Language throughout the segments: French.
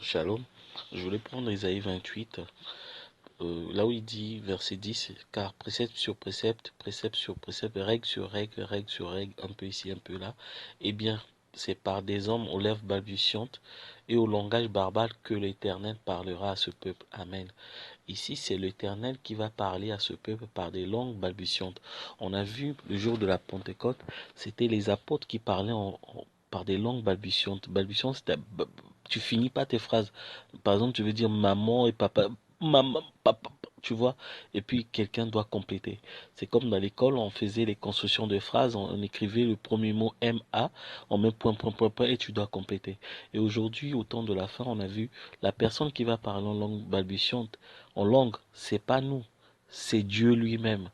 Shalom. Je voulais prendre Ésaïe 28, là où il dit, verset 10, car précepte sur précepte, précepte sur précepte, règle sur règle, règle sur règle, un peu ici, un peu là, eh bien, c'est par des hommes aux lèvres balbutiantes et au langage barbare que l'Éternel parlera à ce peuple. Amen. Ici, c'est l'Éternel qui va parler à ce peuple par des langues balbutiantes. On a vu le jour de la Pentecôte, c'était les apôtres qui parlaient par des langues balbutiantes. Balbutiantes, tu finis pas tes phrases. Par exemple, tu veux dire maman et papa, maman, papa, tu vois, et puis quelqu'un doit compléter. C'est comme dans l'école, on faisait les constructions de phrases, on écrivait le premier mot M-A, on met point, point, point, point, et tu dois compléter. Et aujourd'hui, au temps de la fin, on a vu la personne qui va parler en langue balbutiante, en langue, c'est pas nous, c'est Dieu lui-même.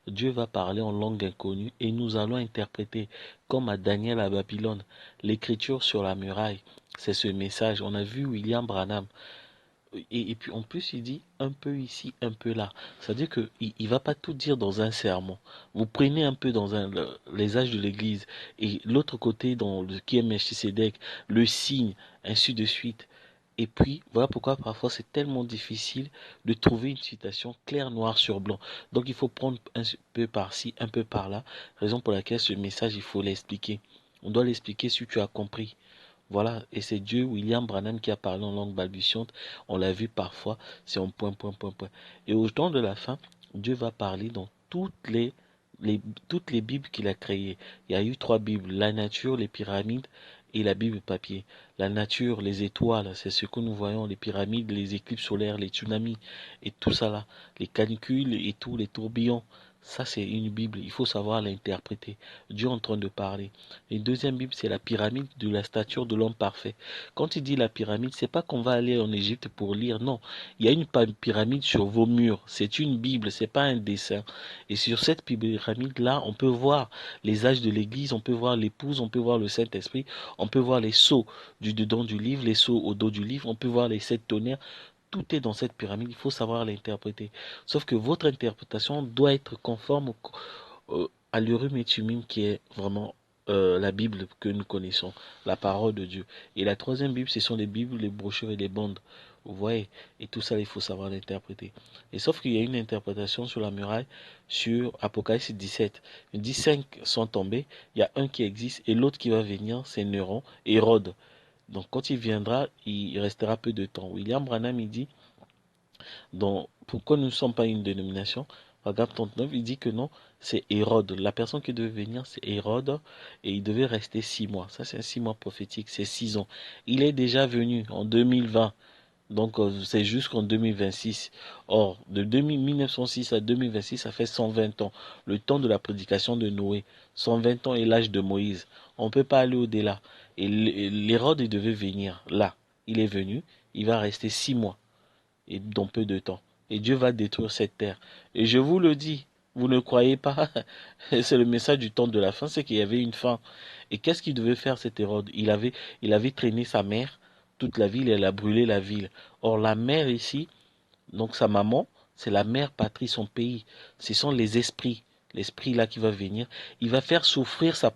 Dieu va parler en langue inconnue et nous allons interpréter, comme à Daniel à Babylone, l'écriture sur la muraille. C'est ce message. On a vu William Branham. Et puis en plus, il dit un peu ici, un peu là. C'est-à-dire qu'il ne va pas tout dire dans un sermon. Vous prenez un peu dans les âges de l'Église et l'autre côté dans le qui est Melchisédek, le signe, ainsi de suite. Et puis, voilà pourquoi parfois c'est tellement difficile de trouver une citation claire, noir sur blanc. Donc il faut prendre un peu par-ci, un peu par-là. Raison pour laquelle ce message, il faut l'expliquer. On doit l'expliquer si tu as compris. Voilà, et c'est Dieu, William Branham, qui a parlé en langue balbutiante. On l'a vu parfois, c'est en point, point, point, point. Et au temps de la fin, Dieu va parler dans toutes les Bibles qu'il a créées. Il y a eu trois Bibles, la nature, les pyramides et la Bible papier. La nature, les étoiles, c'est ce que nous voyons, les pyramides, les éclipses solaires, les tsunamis et tout ça là, les canicules et tous les tourbillons. Ça, c'est une Bible, il faut savoir l'interpréter. Dieu est en train de parler. Une deuxième Bible, c'est la pyramide de la stature de l'homme parfait. Quand il dit la pyramide, c'est pas qu'on va aller en Égypte pour lire, non. Il y a une pyramide sur vos murs. C'est une Bible, c'est pas un dessin. Et sur cette pyramide-là, on peut voir les âges de l'Église, on peut voir l'épouse, on peut voir le Saint-Esprit, on peut voir les sceaux du dedans du livre, les sceaux au dos du livre, on peut voir les sept tonnerres. Tout est dans cette pyramide, il faut savoir l'interpréter. Sauf que votre interprétation doit être conforme à l'Urim et Thummim qui est vraiment la Bible que nous connaissons, la parole de Dieu. Et la troisième Bible, ce sont les Bibles, les brochures et les bandes. Vous voyez, et tout ça, il faut savoir l'interpréter. Et sauf qu'il y a une interprétation sur la muraille, sur Apocalypse 17. 15 sont tombés, il y a un qui existe, et l'autre qui va venir, c'est Néron, Hérode. Donc quand il viendra, il restera peu de temps. William Branham, il dit, donc, pourquoi nous ne sommes pas une dénomination? Regarde 39, il dit que non, c'est Hérode. La personne qui devait venir, c'est Hérode, et il devait rester 6 mois. Ça, c'est un 6 mois prophétique, c'est 6 ans. Il est déjà venu en 2020, donc c'est jusqu'en 2026. Or, de 1906 à 2026, ça fait 120 ans. Le temps de la prédication de Noé. 120 ans et l'âge de Moïse. On ne peut pas aller au-delà. Et l'Hérode, il devait venir là. Il est venu, il va rester 6 mois et dans peu de temps. Et Dieu va détruire cette terre. Et je vous le dis, vous ne croyez pas, c'est le message du temps de la fin, c'est qu'il y avait une fin. Et qu'est-ce qu'il devait faire cet Hérode? Il avait traîné sa mère toute la ville et elle a brûlé la ville. Or la mère ici, donc sa maman, c'est la mère patrie, son pays. Ce sont les esprits. L'esprit là qui va venir, il va faire souffrir son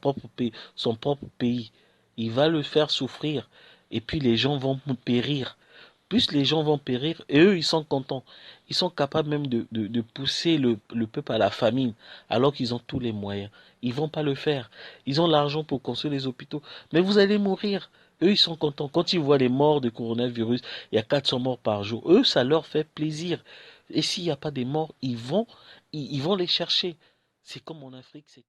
propre pays. Il va le faire souffrir. Et puis les gens vont périr. Plus les gens vont périr, et eux, ils sont contents. Ils sont capables même de pousser le peuple à la famine, alors qu'ils ont tous les moyens. Ils vont pas le faire. Ils ont l'argent pour construire les hôpitaux. Mais vous allez mourir. Eux, ils sont contents. Quand ils voient les morts de coronavirus, il y a 400 morts par jour. Eux, ça leur fait plaisir. Et s'il n'y a pas de morts, ils vont les chercher. C'est comme en Afrique, c'était.